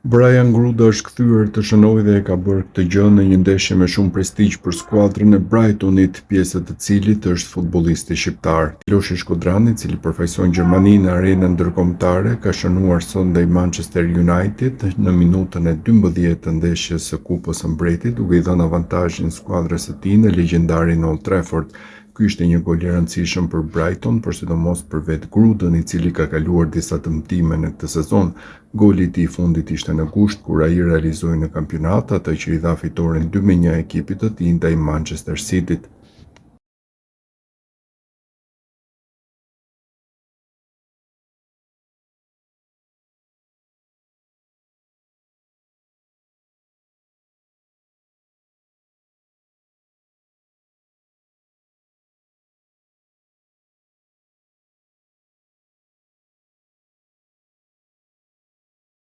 Brian Gruda është kthyer të shënoi dhe e ka bërë këtë gjë në një ndeshje me shumë prestigj për skuadrën e Brightonit, pjesë të cilit është futbollisti shqiptar. Miloshi Shkodrani, i cili përfaqëson Gjermaninë në arenën ndërkombëtare, ka shënuar sot ndaj Manchester United në minutën e 12 të ndeshjes së Kupës së Mbretit, duke i dhënë avantazhin skuadrës së tij në legjendarin Old Trafford. Ky ishte një gol i rëndësishëm për Brighton, por sidomos për vetë Grudën, i cili ka kaluar disa dëmtime në këtë sezon. Goli i tij i fundit ishte në gusht kur ai realizoi në kampionat atë që i dha fitoren 2-1 ekipit të tij ndaj Manchester Cityt.